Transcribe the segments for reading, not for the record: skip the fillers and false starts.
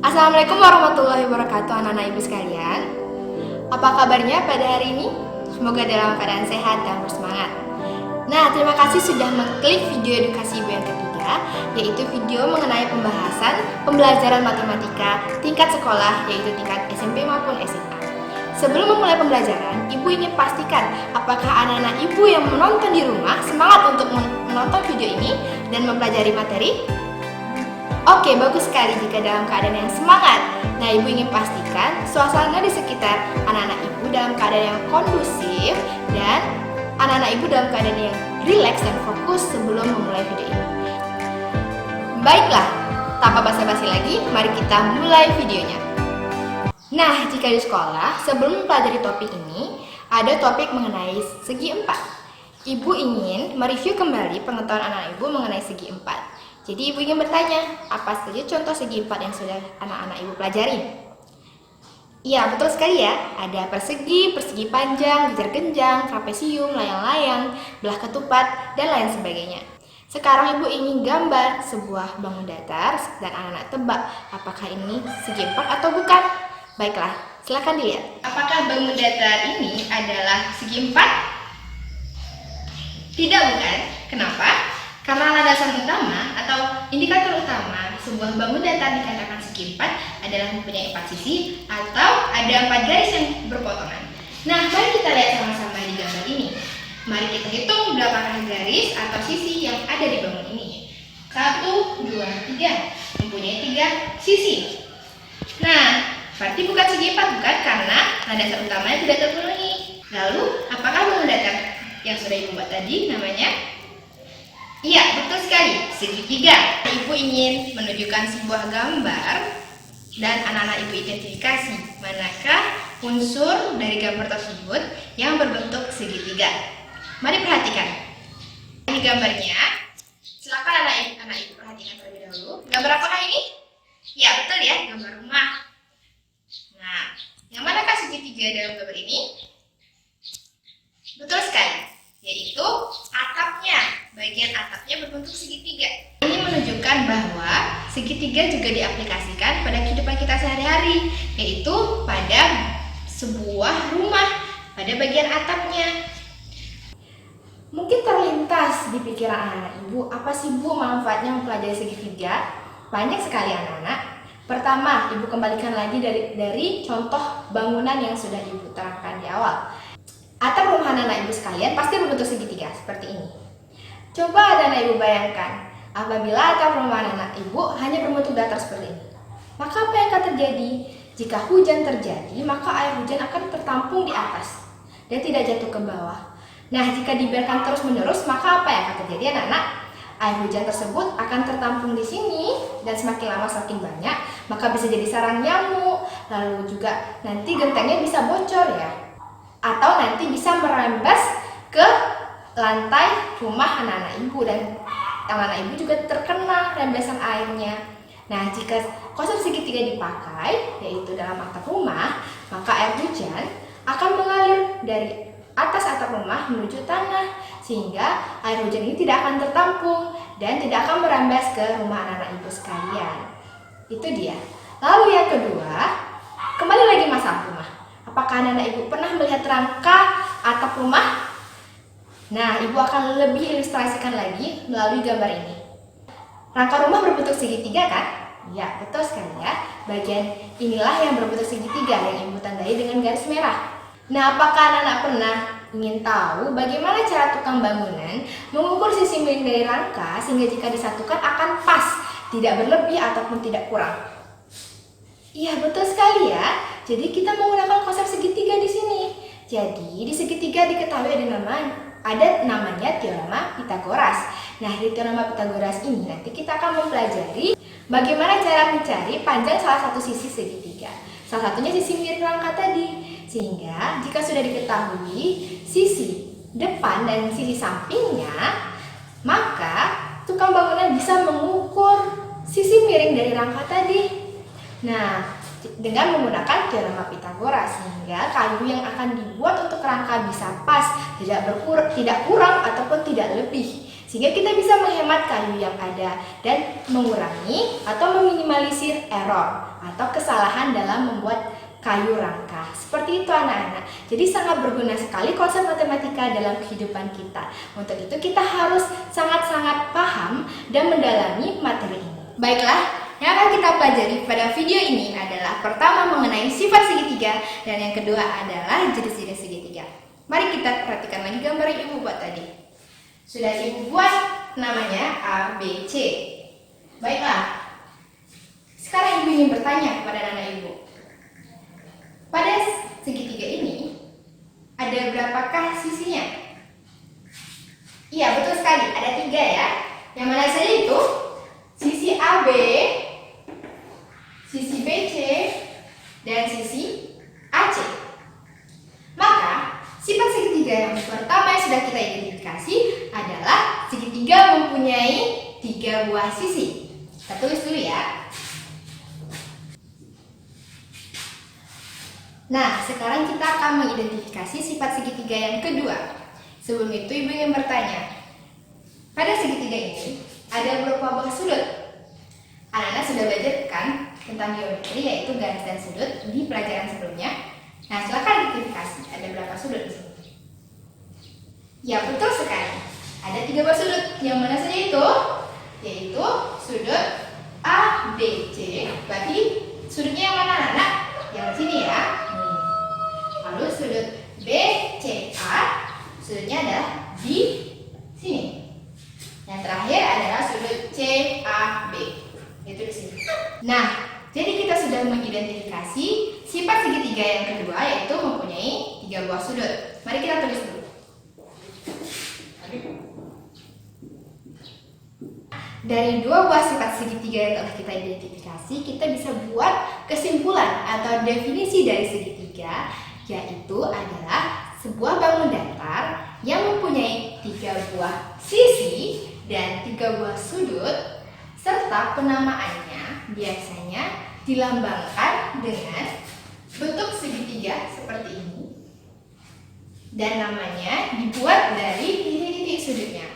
Assalamualaikum warahmatullahi wabarakatuh anak-anak ibu sekalian. Apa kabarnya pada hari ini? Semoga dalam keadaan sehat dan bersemangat. Nah, terima kasih sudah mengklik video edukasi ibu yang ketiga, yaitu video mengenai pembahasan pembelajaran matematika tingkat sekolah, yaitu tingkat SMP maupun SMA. Sebelum memulai pembelajaran, ibu ingin pastikan apakah anak-anak ibu yang menonton di rumah semangat untuk menonton video ini dan mempelajari materi. Oke, bagus sekali jika dalam keadaan yang semangat. Nah, ibu ingin pastikan suasana di sekitar anak-anak ibu dalam keadaan yang kondusif dan anak-anak ibu dalam keadaan yang rileks dan fokus sebelum memulai video ini. Baiklah, tanpa basa-basi lagi, mari kita mulai videonya. Nah, jika di sekolah, sebelum mempelajari topik ini, ada topik mengenai segi empat. Ibu ingin mereview kembali pengetahuan anak ibu mengenai segi empat. Jadi ibu ingin bertanya, apa saja contoh segi empat yang sudah anak-anak ibu pelajari? Iya, betul sekali ya. Ada persegi, persegi panjang, jejer genjang, trapesium, layang-layang, belah ketupat, dan lain sebagainya. Sekarang ibu ingin gambar sebuah bangun datar dan anak-anak tebak apakah ini segi empat atau bukan. Baiklah, silakan dilihat. Apakah bangun datar ini adalah segi empat? Tidak, bukan. Kenapa? Karena landasan utama atau indikator utama sebuah bangun datar dikatakan segi empat adalah mempunyai 4 sisi atau ada 4 garis yang berpotongan. Nah, mari kita lihat sama-sama di gambar ini. Mari kita hitung berapakah garis atau sisi yang ada di bangun ini. 1, 2, 3. Mempunyai 3 sisi. Nah, berarti bukan segi empat, bukan, karena landasan utamanya tidak terpenuhi. Lalu, apakah bangun datar yang sudah ibu buat tadi namanya? Iya, betul sekali, segitiga. Ibu ingin menunjukkan sebuah gambar dan anak-anak ibu identifikasi manakah unsur dari gambar tersebut yang berbentuk segitiga. Mari perhatikan. Ini gambarnya. Silakan anak ibu perhatikan terlebih dahulu. Gambar apakah ini? Ya, betul ya, gambar rumah. Nah, yang manakah segitiga dalam gambar ini? Betul sekali, yaitu atapnya. Bagian atapnya berbentuk segitiga. Ini menunjukkan bahwa segitiga juga diaplikasikan pada kehidupan kita sehari-hari, yaitu pada sebuah rumah, pada bagian atapnya. Mungkin terlintas di pikiran anak-anak ibu, apa sih bu manfaatnya mempelajari segitiga? Banyak sekali anak-anak. Pertama, ibu kembalikan lagi dari contoh bangunan yang sudah ibu terangkan di awal. Atap rumah anak-anak ibu sekalian pasti berbentuk segitiga seperti ini. Coba anak-anak ibu bayangkan, apabila atap rumah anak-anak ibu hanya berbentuk datar seperti ini. Maka apa yang akan terjadi? Jika hujan terjadi, maka air hujan akan tertampung di atas dan tidak jatuh ke bawah. Nah, jika dibiarkan terus-menerus, maka apa yang akan terjadi anak-anak? Air hujan tersebut akan tertampung di sini dan semakin lama semakin banyak, maka bisa jadi sarang nyamuk, lalu juga nanti gentengnya bisa bocor ya. Atau nanti bisa merembes ke lantai rumah anak-anak ibu dan anak-anak ibu juga terkena rembesan airnya. Nah, jika konsep segitiga dipakai, yaitu dalam atap rumah, maka air hujan akan mengalir dari atas atap rumah menuju tanah, sehingga air hujan ini tidak akan tertampung dan tidak akan merembes ke rumah anak-anak ibu sekalian. Itu dia. Lalu yang kedua, kembali lagi masalah rumah. Apakah anak-anak ibu pernah melihat rangka atap rumah? Nah, ibu akan lebih ilustrasikan lagi melalui gambar ini. Rangka rumah berbentuk segitiga kan? Ya, betul sekali ya. Bagian inilah yang berbentuk segitiga yang ibu tandai dengan garis merah. Nah, apakah anak-anak pernah ingin tahu bagaimana cara tukang bangunan mengukur sisi miring dari rangka sehingga jika disatukan akan pas, tidak berlebih ataupun tidak kurang? Iya, betul sekali ya. Jadi kita menggunakan konsep segitiga di sini. Jadi di segitiga diketahui ada namanya teorema Pythagoras. Nah, di teorema Pythagoras ini nanti kita akan mempelajari bagaimana cara mencari panjang salah satu sisi segitiga. Salah satunya sisi miring rangka tadi. Sehingga jika sudah diketahui sisi depan dan sisi sampingnya, maka tukang bangunan bisa mengukur sisi miring dari rangka tadi. Nah, dengan menggunakan teorema Pythagoras sehingga kayu yang akan dibuat untuk rangka bisa pas, tidak kurang ataupun tidak lebih. sehingga kita bisa menghemat kayu yang ada dan mengurangi atau meminimalisir error atau kesalahan dalam membuat kayu rangka. Seperti itu anak-anak. Jadi sangat berguna sekali konsep matematika dalam kehidupan kita. Untuk itu kita harus sangat-sangat paham dan mendalami materi ini. Baiklah, yang akan kita pelajari pada video ini adalah pertama mengenai sifat segitiga dan yang kedua adalah jenis-jenis segitiga. Mari kita perhatikan lagi gambar yang ibu buat tadi. Sudah ibu buat namanya A, B, C. Baiklah, sekarang ibu ingin bertanya kepada anak ibu. Pada segitiga ini, ada berapakah sisinya? Iya, betul sekali, ada 3 ya. Yang mana saja itu? Sisi AB, sisi BC, dan sisi AC. Maka, sifat segitiga yang pertama yang sudah kita identifikasi adalah segitiga mempunyai 3 buah sisi. Kita tulis dulu ya. Nah, sekarang kita akan mengidentifikasi sifat segitiga yang kedua. Sebelum itu, ibu ingin bertanya, pada segitiga ini ada berapa buah sudut? Anak-anak sudah belajar kan tentang geometri, yaitu garis dan sudut di pelajaran sebelumnya. Nah, silakan identifikasi, ada berapa sudut di sini? Ya, betul sekali. Ada 3 buah sudut. Yang mana saja itu? Yaitu sudut A, B, C. Berarti sudutnya yang mana anak-anak? Yang sini ya. Lalu sudut B, C, A. Sudutnya adalah di sini. Yang terakhir adalah sudut C, A, B. Itu di sini. Nah, jadi kita sudah mengidentifikasi sifat segitiga yang kedua, yaitu mempunyai 3 buah sudut. Mari kita tulis dulu. Dari 2 buah sifat segitiga yang telah kita identifikasi, kita bisa buat kesimpulan atau definisi dari segitiga, yaitu adalah sebuah bangun datar yang mempunyai 3 buah sisi dan 3 buah sudut, serta penamaannya biasanya dilambangkan dengan bentuk segitiga seperti ini, dan namanya dibuat dari titik-titik sudutnya.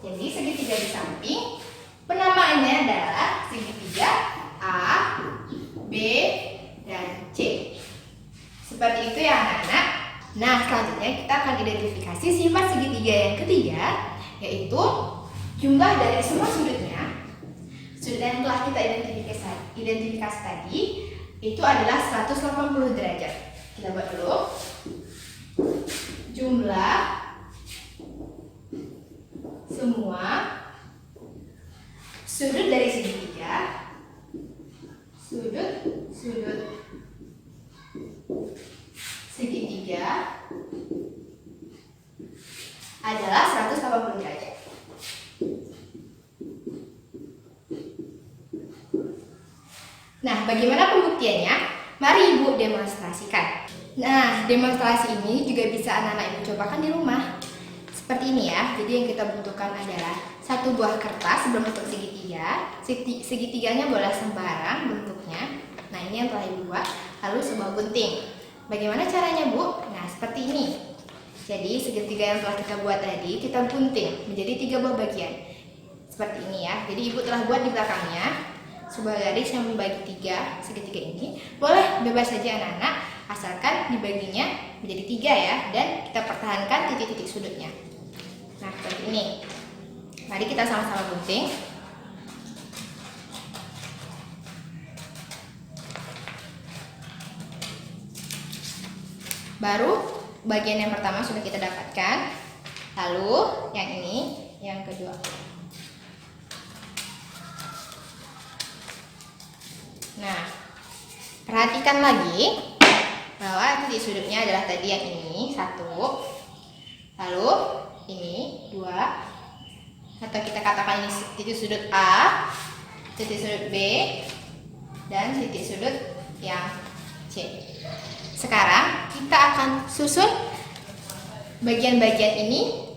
Jadi segitiga di samping, penamaannya adalah segitiga A, B, dan C. Seperti itu ya anak-anak. Nah, selanjutnya kita akan identifikasi sifat segitiga yang ketiga, yaitu jumlah dari semua sudutnya. Sudut yang telah kita identifikasi tadi itu adalah 180 derajat. Kita buat dulu. Jumlah semua sudut dari segitiga, sudut segitiga adalah 180 derajat. Nah, bagaimana pembuktiannya? Mari ibu demonstrasikan. Nah, demonstrasi ini juga bisa anak-anak ibu cobakan di rumah. Seperti ini ya. Jadi yang kita butuhkan adalah 1 buah kertas berbentuk segitiga. Segitiganya boleh sembarang bentuknya. Nah, ini yang telah ibu buat. Lalu sebuah gunting. Bagaimana caranya, Bu? Nah, seperti ini. Jadi segitiga yang telah kita buat tadi kita gunting menjadi 3 buah bagian. Seperti ini ya. Jadi ibu telah buat di belakangnya sebuah garis yang membagi 3 segitiga ini. Boleh bebas saja anak-anak, asalkan dibaginya menjadi 3 ya, dan kita pertahankan titik-titik sudutnya. Nah, seperti ini. Mari kita sama-sama gunting. Baru bagian yang pertama sudah kita dapatkan. Lalu yang ini, yang kedua. Nah, perhatikan lagi bahwa titik sudutnya adalah tadi yang ini 1, lalu ini 2, atau kita katakan ini titik sudut A, titik sudut B, dan titik sudut yang C. Sekarang kita akan susun bagian-bagian ini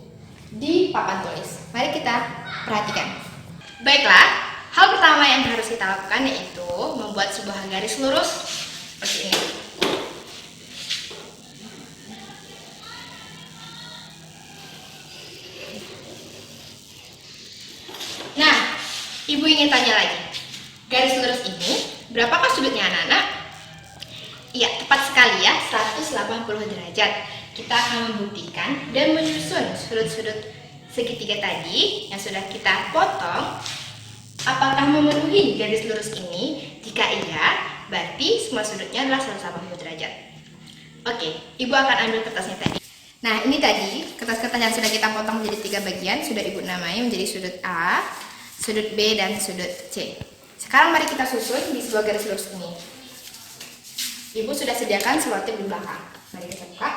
di papan tulis. Mari kita perhatikan. Baiklah. Hal pertama yang harus kita lakukan yaitu membuat sebuah garis lurus seperti ini. garis lurus ini, berapakah sudutnya anak-anak? Iya, tepat sekali ya, 180 derajat. Kita akan membuktikan dan menyusun sudut-sudut segitiga tadi yang sudah kita potong. Apakah memenuhi garis lurus ini? Jika iya, berarti semua sudutnya adalah 180 derajat. Oke, Ibu akan ambil kertasnya tadi. Nah, ini tadi kertas-kertas yang sudah kita potong menjadi 3 bagian, sudah Ibu namai menjadi sudut A, sudut B, dan sudut C. Sekarang mari kita susun di sebuah garis lurus ini. Ibu sudah sediakan selotip di belakang. Mari kita buka.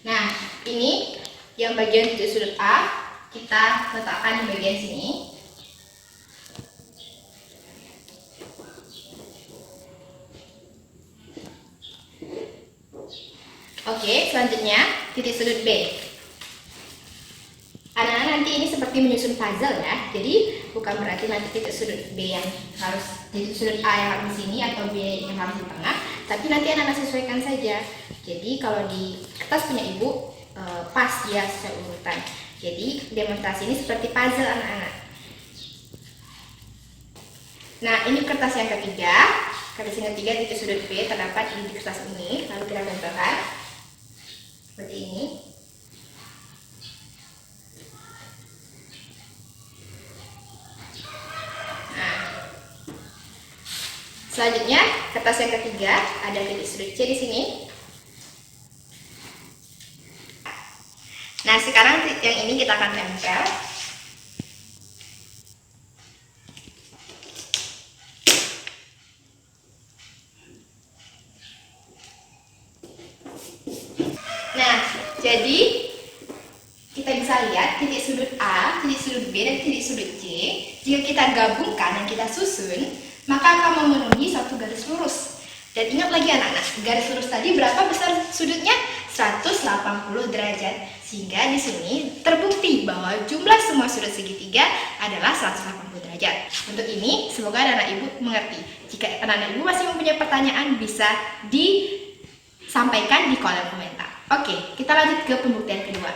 Nah, ini yang bagian titik sudut A, kita letakkan di bagian sini. Oke, selanjutnya titik sudut B. Anak-anak nanti ini seperti menyusun puzzle ya. Jadi bukan berarti nanti titik sudut B yang harus, titik sudut A yang harus di sini atau B yang harus di tengah, tapi nanti anak-anak sesuaikan saja. Jadi kalau di kertas punya Ibu pas ya secara urutan. Jadi demonstrasi ini seperti puzzle anak-anak. Nah, ini kertas yang ketiga. Kertas yang ketiga titik sudut B terdapat di kertas ini. Lalu kita tempelkan seperti ini. Nah, selanjutnya kertas yang ketiga ada titik sudut C di sini. Nah, sekarang yang ini kita akan tempel. Nah, jadi kita bisa lihat titik sudut A, titik sudut B, dan titik sudut C. Jika kita gabungkan dan kita susun, maka akan memenuhi satu garis lurus. Dan ingat lagi anak-anak, garis lurus tadi berapa besar sudutnya? 180 derajat. Sehingga di sini terbukti bahwa jumlah semua sudut segitiga adalah 180 derajat. Untuk ini, semoga anak-anak Ibu mengerti. Jika anak-anak Ibu masih mempunyai pertanyaan, bisa disampaikan di kolom komentar. Oke, kita lanjut ke pembuktian kedua.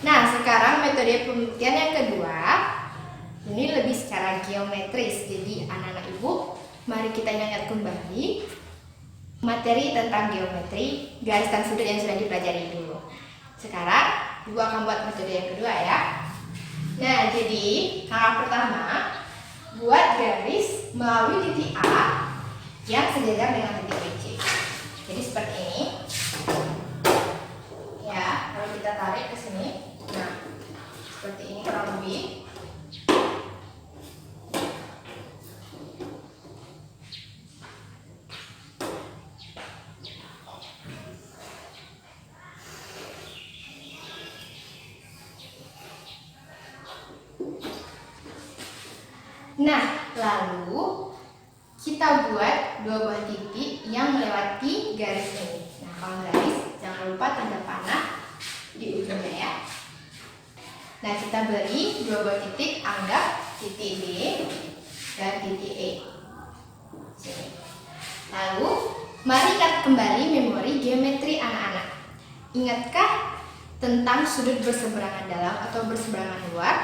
Nah, sekarang metode pembuktian yang kedua ini lebih secara geometris. Jadi anak-anak Ibu, mari kita ingat kembali materi tentang geometri garis dan sudut yang sudah dipelajari dulu. Sekarang Ibu akan buat metode yang kedua ya. Nah, jadi langkah pertama, buat garis melalui titik A yang sejajar dengan titik BC. Jadi seperti ini. Ya, kalau kita tarik ke sini, nah seperti ini kurang lebih. Nah, lalu kita buat dua buah titik yang melewati garis ini. Nah, kalau garis, jangan lupa tanda panah di ujungnya ya. Nah, kita beri dua buah titik, anggap titik B dan titik E. Sini. Lalu, mari ingat kembali memori geometri anak-anak. Ingatkah tentang sudut berseberangan dalam atau berseberangan luar?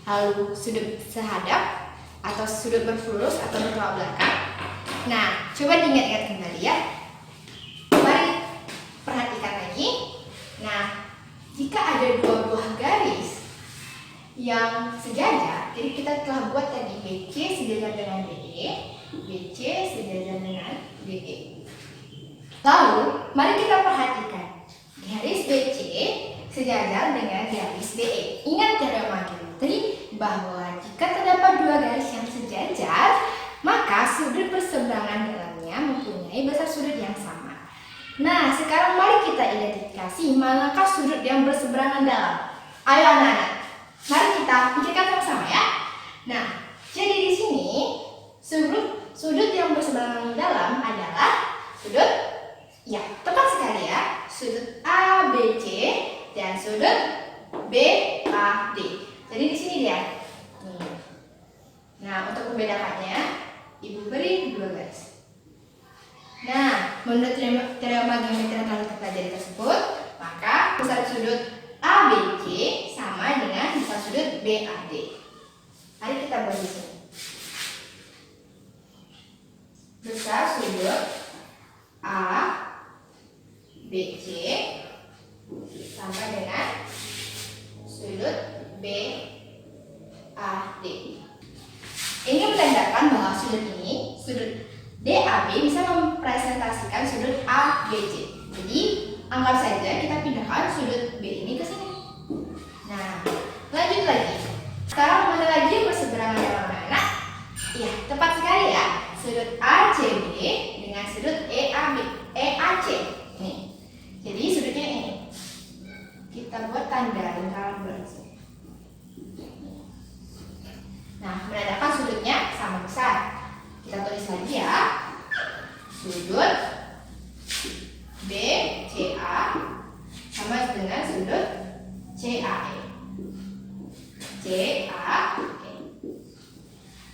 Lalu sudut sehadap atau sudut berlurus atau bertolak belakang. Nah, coba diingat-ingat kembali ya. Mari perhatikan lagi. Nah, jika ada dua buah garis yang sejajar, jadi kita telah buat tadi BC sejajar dengan DE, BC sejajar dengan DE. Lalu, mari kita perhatikan garis BC sejajar dengan garis DE. Ingat teorema geometri bahwa jika terdapat dua garis yang sejajar, maka sudut berseberangan dalamnya mempunyai besar sudut yang sama. Nah, sekarang mari kita identifikasi manakah sudut yang berseberangan dalam. Ayo anak-anak, mari kita pikirkan sama-sama ya. Nah, jadi di sini sudut yang berseberangan dalam adalah sudut, ya tepat sekali ya, sudut ABC dan sudut BAD. Jadi di sini dia. Nah, untuk membedakannya, Ibu beri dua garis. Nah, menurut teorema geometri yang telah kita pelajari tersebut, maka besar sudut ABC sama dengan besar sudut BAD. Mari kita buat di sini. besar sudut ABC sama dengan sudut BAD. Ini menandakan bahwa sudut DAB bisa mempresentasikan sudut ABC. Jadi anggap saja kita pindahkan sudut B ini ke sini. Nah, lanjut lagi. Sekarang mana lagi yang berseberangan dengan anak-anak? Iya, tepat sekali ya. Sudut ACB dengan sudut EAC. Nih. Jadi sudutnya ini. Kita buat tanda lingkaran bersih. Nah, menandakan sudutnya sama besar. Kita tulis lagi ya. Sudut BCA sama dengan sudut CAE.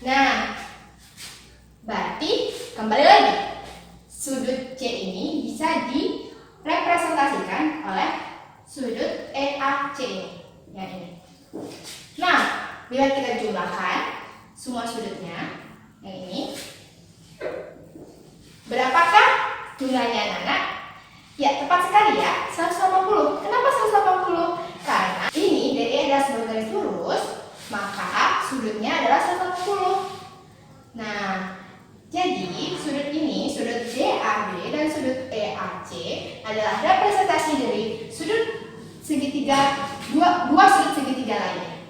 Nah, berarti kembali lagi. Sudut C ini bisa direpresentasikan oleh sudut EAC ini. Yang ini. Nah, bila kita jumlahkan semua sudutnya yang ini, berapakah jumlahnya anak-anak? Ya, tepat sekali ya, 180. Kenapa 180? Karena ini DE adalah sebuah garis lurus, maka sudutnya adalah 180. Nah, jadi sudut ini, sudut DAB dan sudut EAC adalah representasi dari sudut segitiga, dua sudut segitiga lainnya,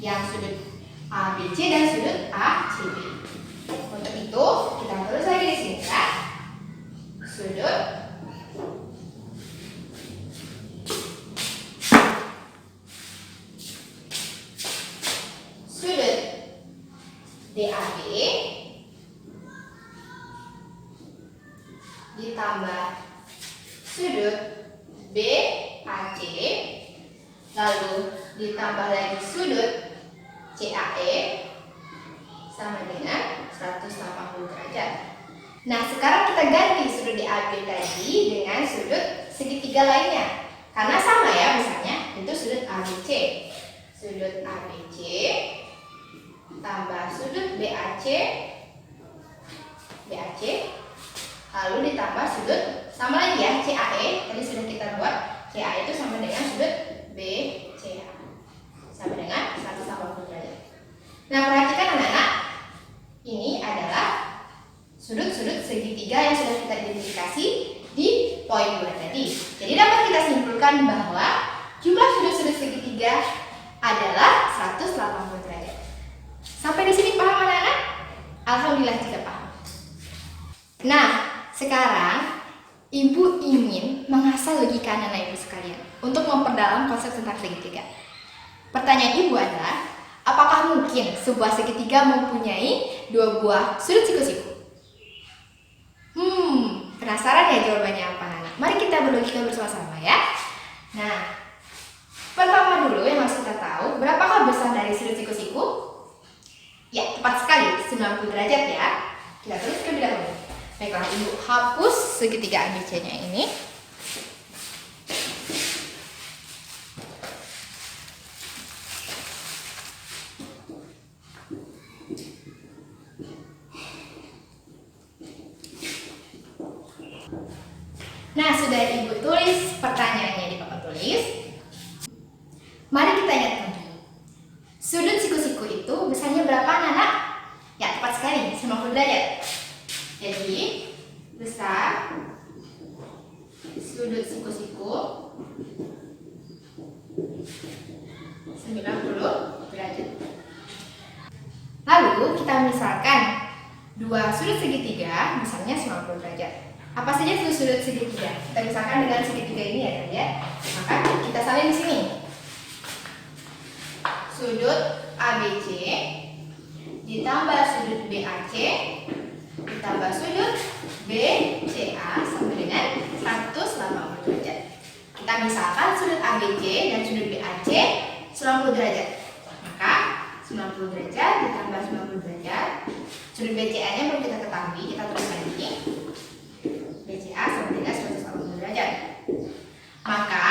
yang sudut ABC dan sudut ACB. Untuk itu kita tulis lagi di sini ya. Sudut DAB ditambah sudut BAC lalu ditambah lagi sudut CAE sama dengan 180 derajat. Nah, sekarang kita ganti sudut DAB tadi dengan sudut segitiga lainnya. Karena sama ya misalnya, itu sudut ABC. Sudut ABC tambah sudut BAC lalu ditambah sudut sama lagi ya CAE. Tadi sudah kita buat CAE itu sama dengan sudut BCA sama dengan 180 derajat. Nah, perhatikan anak-anak, ini adalah sudut-sudut segitiga yang sudah kita identifikasi di poin 2 tadi. Jadi dapat kita simpulkan bahwa jumlah sudut-sudut segitiga adalah 180 derajat. Sampai di sini paham anak-anak? Alhamdulillah jika paham. Nah, sekarang Ibu ingin mengasah logika anak-anak Ibu sekalian untuk memperdalam konsep tentang segitiga. Pertanyaan Ibu adalah, apakah mungkin sebuah segitiga mempunyai dua buah sudut siku-siku? Penasaran ya jawabannya apa anak? Mari kita berlogika bersama-sama ya. Nah, pertama dulu yang harus kita tahu, berapakah besar dari sudut siku-siku? Ya, tepat sekali, 90 derajat ya. Kita tulis terlebih dahulu. Baiklah, Ibu hapus segitiga ABC-nya ini. Nah, sudah Ibu tulis pertanyaannya di papan tulis. Mari kita ingatkan dulu. Sudut siku-siku itu besarnya berapa anak-anak? Ya, tepat sekali, 90 derajat. Jadi, besar sudut siku-siku 90 derajat. Lalu, kita misalkan dua sudut segitiga besarnya 90 derajat. Apa saja sudut segitiga? Kita misalkan dengan segitiga ini ya. Maka kita salin di sini. Sudut ABC ditambah sudut BAC ditambah sudut BCA sama dengan 180 derajat. Kita misalkan sudut ABC dan sudut BAC 90 derajat. Maka 90 derajat ditambah 90 derajat. Sudut BCA-nya belum kita ketahui, kita tulis lagi. BCA sama dengan 180 derajat. Maka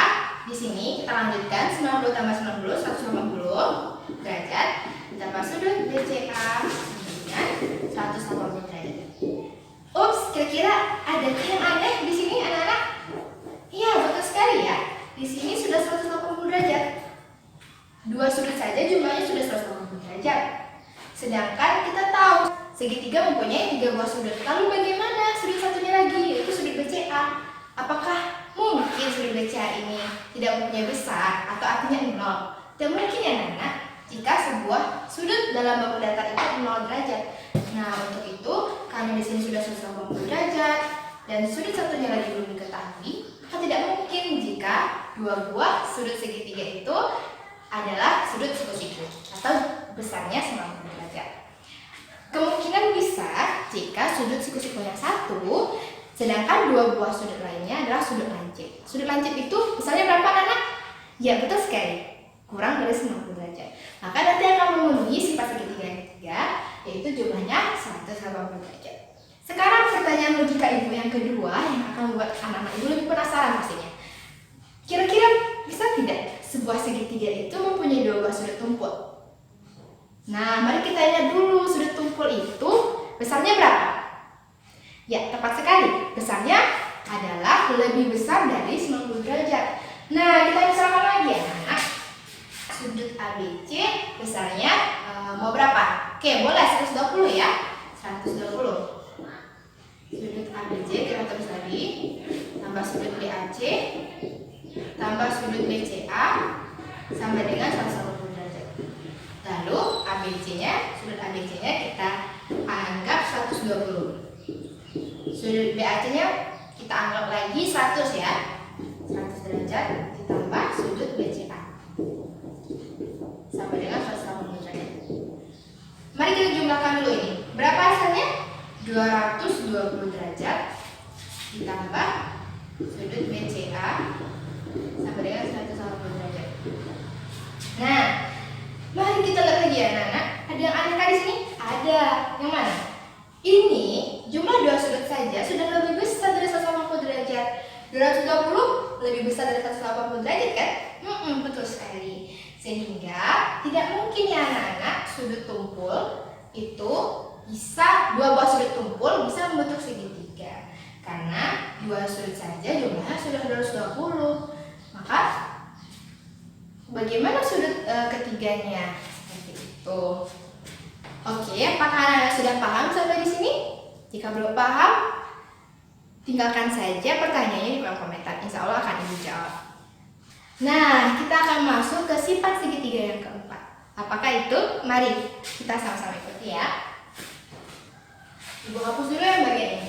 di sini kita lanjutkan 90 tambah 90 180 derajat ditambah sudut BCA sama dengan 180 derajat. Kira-kira ada yang aneh di sini anak-anak? Iya, betul sekali ya. Di sini sudah 180 derajat. Dua sudut saja jumlahnya sudah 180 derajat. Sedangkan kita tahu segitiga mempunyai 3 buah sudut. Lalu bagaimana sudut satunya lagi, yaitu sudut BCA? Apakah mungkin sudut BCA ini tidak mempunyai besar atau artinya 0? Tidak mungkin ya anak-anak, jika sebuah sudut dalam bangun datar itu 0 derajat. Nah, untuk itu karena di sini sudah 180 derajat dan sudut satunya lagi belum diketahui, maka tidak mungkin jika dua buah sudut segitiga itu adalah sudut siku-siku atau besarnya 90 derajat. Kemungkinan bisa jika sudut siku-siku yang satu, sedangkan dua buah sudut lainnya adalah sudut lancip. Sudut lancip itu besarnya berapa anak? Ya, betul sekali, kurang dari 90 derajat. Maka nanti akan memenuhi sifat segitiga yang ketiga, yaitu jumlahnya 180 derajat. Sekarang pertanyaan logika ibu yang kedua yang akan membuat anak-anak ibu lebih penasaran pastinya. Kira-kira bisa tidak sebuah segitiga itu mempunyai 2 buah sudut tumpul? Nah, mari kita lihat dulu sudut tumpul itu besarnya berapa? Ya, tepat sekali. Besarnya adalah lebih besar dari 90 derajat. Nah, kita misalkan lagi ya, anak. Sudut ABC besarnya mau berapa? Oke, boleh 120 ya. 120. Sudut ABC kita tulis tadi, tambah sudut BAC, tambah sudut BCA sama dengan 180 derajat. Lalu ABC-nya, sudut ABC-nya kita anggap 120. Sudut BAC-nya kita anggap lagi 100 ya. 100 derajat ditambah sudut BCA sama dengan 180 derajat. Mari kita jumlahkan dulu ini. Berapa hasilnya? 220 derajat ditambah sudut BCA sama dengan 180 derajat. Nah, mari kita lihat lagi ya anak-anak. Ada yang aneh di sini? Ada. Yang mana? Ini jumlah dua sudut saja sudah lebih besar dari 180 derajat. 220 lebih besar dari 180 derajat kan? Betul sekali. Sehingga tidak mungkin ya anak-anak sudut tumpul itu bisa, dua buah sudut tumpul bisa membentuk segitiga. Karena dua sudut saja jumlahnya sudah 220. Maka bagaimana sudut ketiganya? Seperti itu. Oke, apakah anak-anak sudah paham sampai di sini? Jika belum paham, tinggalkan saja pertanyaannya di kolom komentar. Insya Allah akan ibu jawab. Nah, kita akan masuk ke sifat segitiga yang keempat. Apakah itu? Mari kita sama-sama ikuti ya. Ibu hapus dulu yang bagian ini.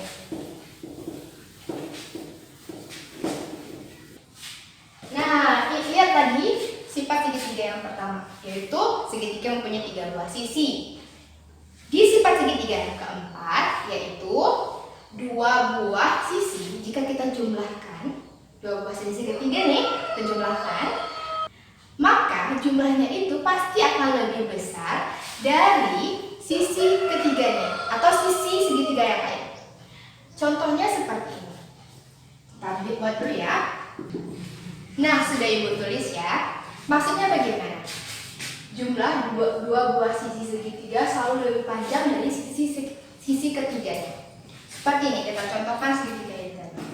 Nah, lihat tadi sifat segitiga yang pertama, yaitu segitiga mempunyai 3 buah sisi. Di sifat segitiga yang keempat, yaitu 2 buah sisi. Jika kita jumlahkan 2 buah sisi ketiga nih, kita jumlahkan, maka jumlahnya itu pasti akan lebih besar dari sisi ketiganya atau sisi segitiga yang lain. Contohnya seperti ini. Kita buat dulu ya. Nah, sudah ibu tulis ya. Maksudnya bagaimana? Jumlah dua buah sisi segitiga selalu lebih panjang dari sisi ketiganya. Seperti ini, kita contohkan segitiga ini tadi.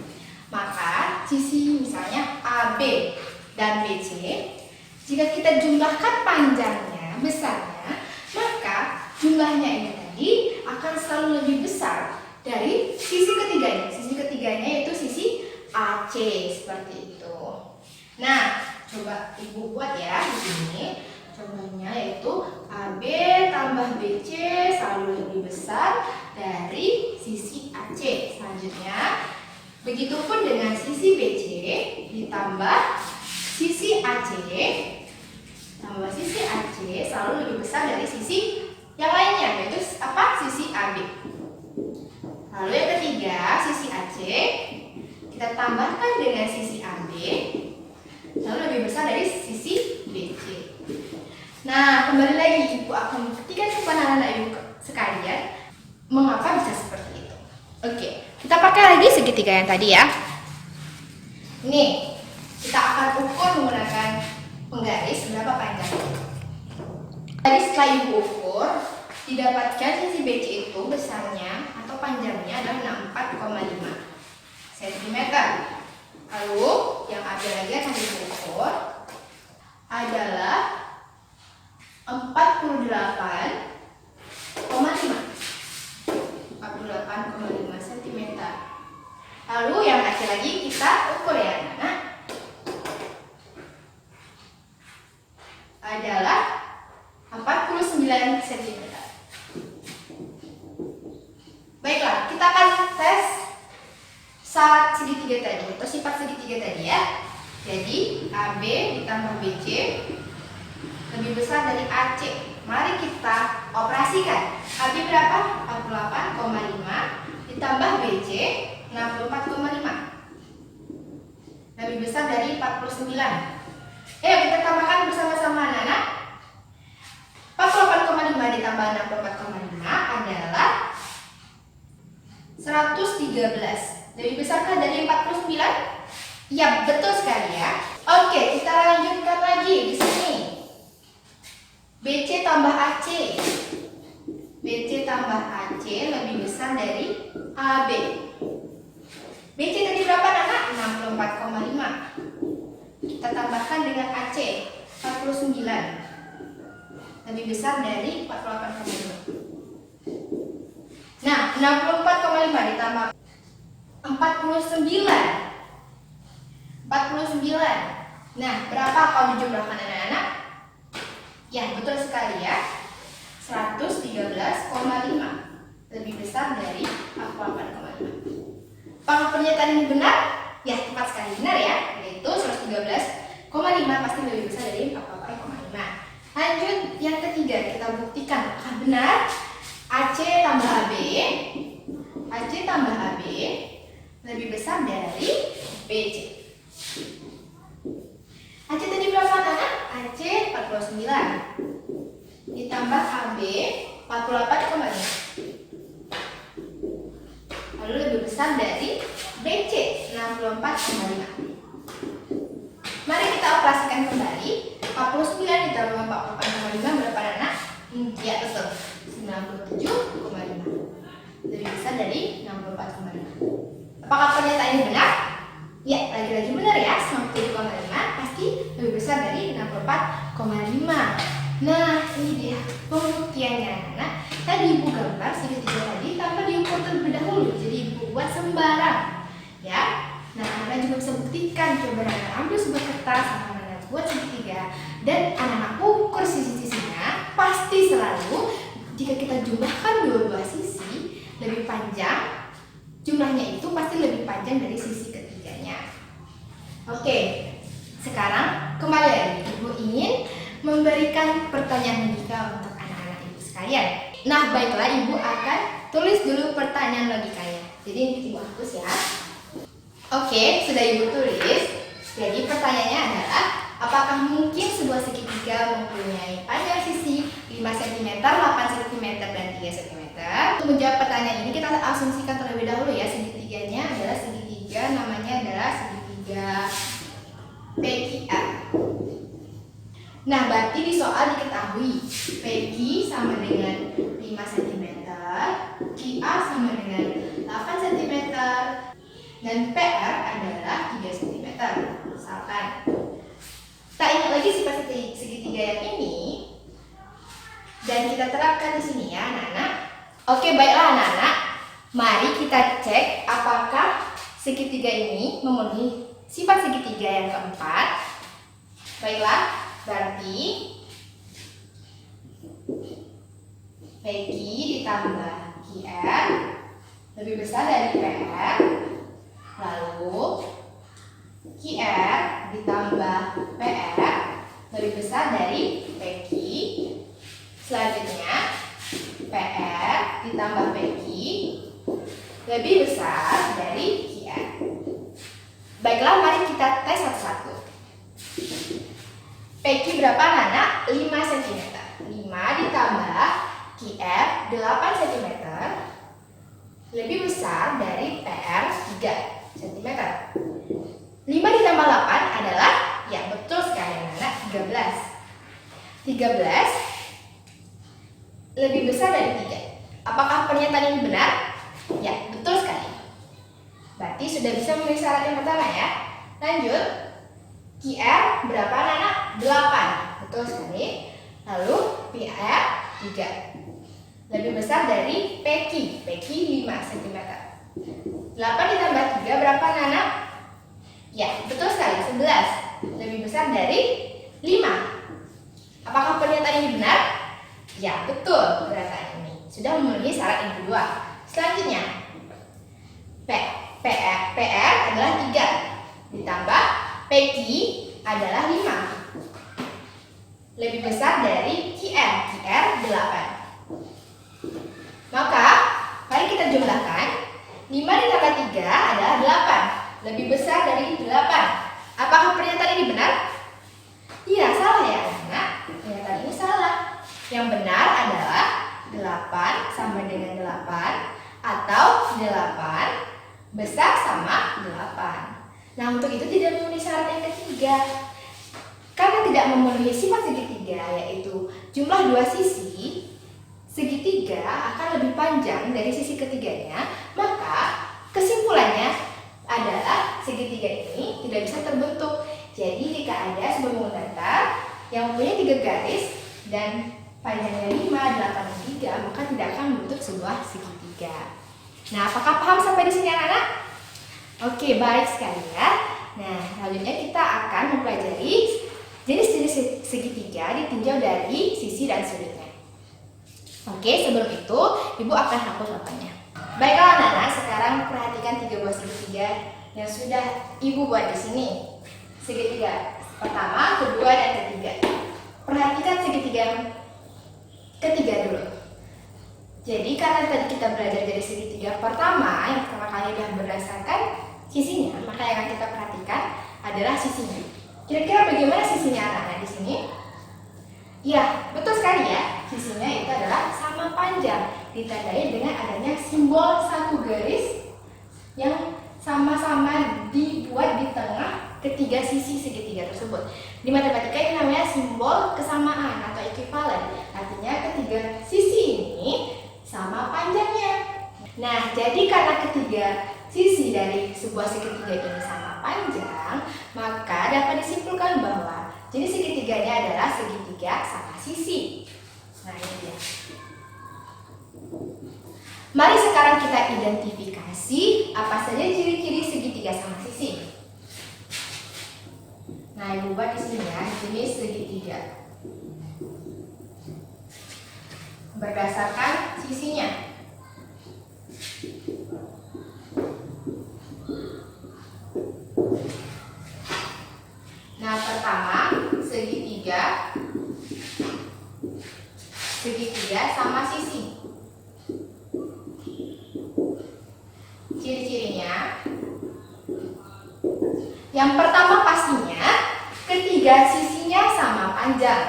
Maka sisi misalnya AB dan BC, jika kita jumlahkan panjangnya, besarnya, maka jumlahnya ini tadi akan selalu lebih besar dari sisi ketiganya. Sisi ketiganya yaitu sisi AC, seperti itu. Nah, coba ibu buat ya di sini. Contohnya yaitu AB tambah BC selalu lebih besar dari sisi AC. Selanjutnya, begitupun dengan sisi BC ditambah sisi AC tambah sisi AC selalu lebih besar dari sisi yang lainnya, yaitu apa? Sisi AB. Lalu yang ketiga, sisi AC kita tambahkan dengan sisi AB lalu lebih besar dari sisi BC. Nah, kembali lagi ibu akan membuktikan kepada anak-anak ibu sekalian mengapa bisa seperti itu. Oke, kita pakai lagi segitiga yang tadi ya. Nih, kita akan ukur menggunakan penggaris berapa panjangnya. Tadi setelah ibu ukur, didapatkan sisi BC itu besarnya atau panjangnya adalah cm. Lalu yang AB lagi akan diukur adalah 48,5 cm. Lalu yang AC lagi kita ukur ya anak-anak, adalah 49 cm. Baiklah, kita akan tes syarat segitiga tadi atau sifat segitiga tadi ya. Jadi AB ditambah BC lebih besar dari AC. Mari kita operasikan. AB berapa? 48,5 ditambah BC 64,5 lebih besar dari 49. Ayo kita tambahkan bersama-sama anak-anak. 48,5 ditambah 64,5 adalah 113. Lebih besarkah dari 49? Ya, betul sekali ya. Oke, kita lanjutkan lagi di sini. BC tambah AC. BC tambah AC lebih besar dari AB. BC tadi berapa anak? 64,5. Kita tambahkan dengan AC 49. Lebih besar dari 48,5. Nah, 64,5 ditambah 49. Nah, berapa kalau dijumlahkan anak-anak? Ya, betul sekali ya. 113,5 lebih besar dari 48,5. Apakah pernyataan ini benar? Ya, tepat sekali benar ya. Yaitu 113,5 pasti lebih besar dari 48,5. Lanjut yang ketiga, kita buktikan apakah benar AC tambah AB lebih besar dari BC. AC tadi berapa anak? AC 49 ditambah AB 48,5 lalu lebih besar dari BC 64,5. Mari kita operasikan kembali. 49 ditambah 48,5 berapa anak? Ya betul, 97,5 lebih besar dari 64,5. Apakah pernyataan ini benar? Ya, lagi-lagi benar ya. 97,5 pasti lebih besar dari 64,5. Nah, ini dia pembuktiannya anak. Tadi ibu gambar segitiga tadi tanpa diukur terlebih dahulu. Jadi ibu buat sembarang ya. Nah, anak juga bisa buktikan. Coba anak ambil sebuah kertas, anak buat segitiga dan anak ukur sisi-sisinya. Pasti selalu jika kita jumlahkan dua-dua sisi lebih panjang, jumlahnya itu pasti lebih panjang dari sisi ketiganya. Oke, sekarang kembali lagi. Ibu ingin memberikan pertanyaan logika untuk anak-anak ibu sekalian. Nah, baiklah, ibu akan tulis dulu pertanyaan logikanya. Jadi ini ibu hapus ya. Oke, sudah ibu tulis. Jadi pertanyaannya adalah, apakah mungkin sebuah segitiga mempunyai panjang sisi 5 cm, 8 cm, dan 3 cm? Untuk menjawab pertanyaan ini kita asumsikan terlebih dahulu ya. Segitiganya adalah segitiga, namanya adalah segitiga PQR. Nah, berarti di soal diketahui PQ sama dengan 5 cm, QR sama dengan 8 cm, dan PR adalah 3 cm. Misalkan kita ingat lagi sifat segitiga yang ini dan kita terapkan di sini ya anak-anak. Oke, baiklah anak-anak, mari kita cek apakah segitiga ini memenuhi sifat segitiga yang keempat. Baiklah, berarti PQ ditambah QR lebih besar dari PR, lalu QR ditambah PR lebih besar dari PQ. Selanjutnya PR ditambah PQ lebih besar dari QR. Baiklah, mari kita tes satu-satu. PQ berapa anak? 5 cm. 5 ditambah QR 8 cm lebih besar dari PR 3 cm. 5 ditambah 8 adalah, ya betul sekali anak, 13. 13 lebih besar dari 3. Apakah pernyataan ini benar? Ya, betul sekali. sudah bisa memenuhi syarat yang pertama ya. Lanjut, QR berapa anak-anak? 8. Betul sekali. Lalu PR 3. Lebih besar dari PQ. PQ 5 cm. 8 ditambah 3 berapa anak-anak? Ya, betul sekali, 11. Lebih besar dari 5. Apakah pernyataan ini benar? Ya, betul. Pernyataan ini sudah memenuhi syarat yang kedua. Selanjutnya, PR adalah 3 ditambah PQ adalah 5. Lebih besar dari QR 8. Maka, mari kita jumlahkan. 5 ditambah 3 adalah 8. Lebih besar dari 8. Apakah pernyataan ini benar? Iya, salah ya anak. Pernyataan ini salah. Yang benar adalah 8 sama dengan 8 atau 8 besar sama 8. Nah, untuk itu tidak memenuhi syarat yang ketiga. Karena tidak memenuhi sifat segitiga, yaitu jumlah dua sisi, segitiga akan lebih panjang dari sisi ketiganya, maka kesimpulannya adalah segitiga ini tidak bisa terbentuk. Jadi jika ada sebuah bangun datar yang mempunyai 3 garis dan panjangnya 5, 8, dan 3, maka tidak akan membentuk sebuah segitiga. Nah, apakah paham sampai di sini anak-anak? Oke, baik sekali ya. Nah, selanjutnya kita akan mempelajari jenis-jenis segitiga ditinjau dari sisi dan sudutnya. Oke, sebelum itu Ibu akan hapus papannya. Baiklah anak-anak, sekarang perhatikan 3 buah segitiga yang sudah Ibu buat di sini. Segitiga pertama, kedua, dan ketiga. Perhatikan segitiga yang ketiga dulu. Jadi karena tadi kita belajar dari segitiga pertama, yang pertama kali adalah berdasarkan sisinya, maka yang akan kita perhatikan adalah sisinya. Kira-kira bagaimana sisinya anak-anak di sini? Ya, betul sekali ya. Sisinya itu adalah sama panjang, ditandai dengan adanya simbol satu garis yang sama-sama dibuat di tengah ketiga sisi segitiga tersebut. Di matematika ini namanya simbol kesamaan atau ekivalen. Artinya ketiga sisi ini sama panjangnya. Nah, jadi karena ketiga sisi dari sebuah segitiga ini sama panjang, maka dapat disimpulkan bahwa jadi segitiganya adalah segitiga sama sisi. Nah, ini dia. Mari sekarang kita identifikasi apa saja ciri-ciri segitiga sama sisi. Nah, Ibu buat di sini ya, jenis segitiga berdasarkan sisinya. Nah, pertama segitiga sama sisi. Ciri-cirinya, yang pertama pastinya ketiga sisinya sama panjang.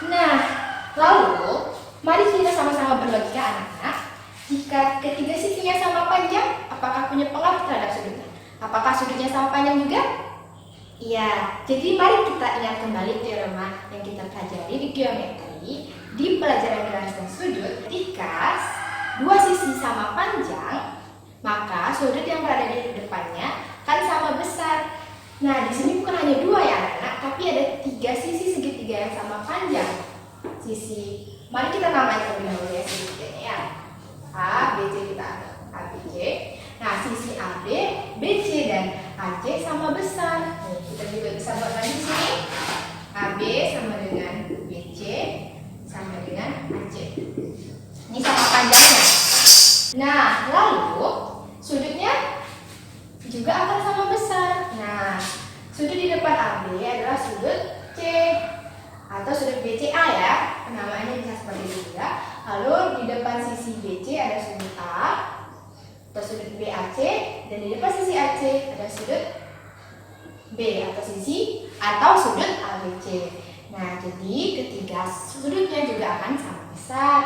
Nah, lalu mari kita sama-sama berlogika anak-anak. Jika ketiga sisinya sama panjang, apakah punya pengaruh terhadap sudutnya? Apakah sudutnya sama panjang juga? Iya, jadi mari kita ingat kembali teorema yang kita pelajari di geometri di pelajaran garis dan sudut. Ketika dua sisi sama panjang, maka sudut yang berada di depannya kan sama besar. Nah, di sini bukan hanya dua ya anak-anak, tapi ada 3 sisi segitiga yang sama panjang. Mari kita namain terlebih dahulu ya segitiganya ya. A, B, C kita anggap A, B, C. Nah, sisi AB, BC dan AC sama besar. Nih, kita juga bisa buat lagi di sini. AB sama dengan BC sama dengan AC. Ini sama panjangnya. Nah, lalu sudutnya juga akan sama besar. Nah, sudut di depan AB adalah sudut C atau sudut BCA ya. Penamaannya bisa seperti itu juga. Lalu di depan sisi BC ada sudut A atau sudut BAC, dan di depan sisi AC ada sudut B atau sudut ABC. Nah, jadi ketiga sudutnya juga akan sama besar.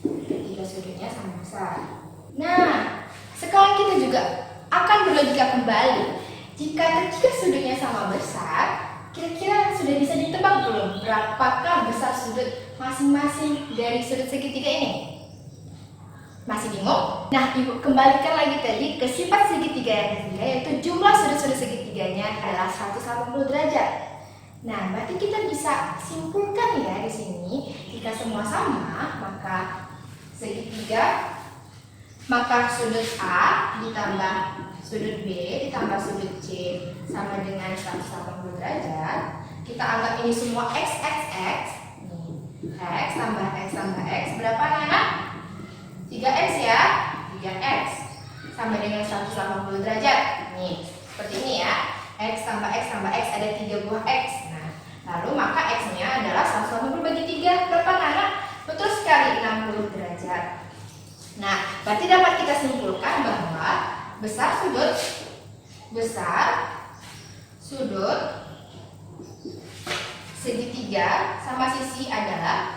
Ketiga sudutnya sama besar. Nah, sekarang kita juga akan berlogika kembali. Jika ketiga sudutnya sama besar, kira-kira sudah bisa ditebak belum berapakah besar sudut masing-masing dari sudut segitiga ini? Masih bingung? Nah, Ibu kembalikan lagi tadi ke sifat segitiga yang ketiga, yaitu jumlah sudut-sudut segitiganya adalah 180 derajat. Nah, berarti kita bisa simpulkan ya di sini, jika semua sama, maka sudut A ditambah sudut B ditambah sudut C sama dengan 180 derajat. Kita anggap ini semua X. X tambah X tambah X berapa anak? 3X ya, 3X sama dengan 180 derajat. Nih, seperti ini ya. X tambah X tambah X ada 3 buah X. Nah, lalu maka X-nya adalah 180 bagi 3. Berapa anak? Betul sekali, 60 derajat. Nah, berarti dapat kita simpulkan bahwa besar sudut segitiga sama sisi adalah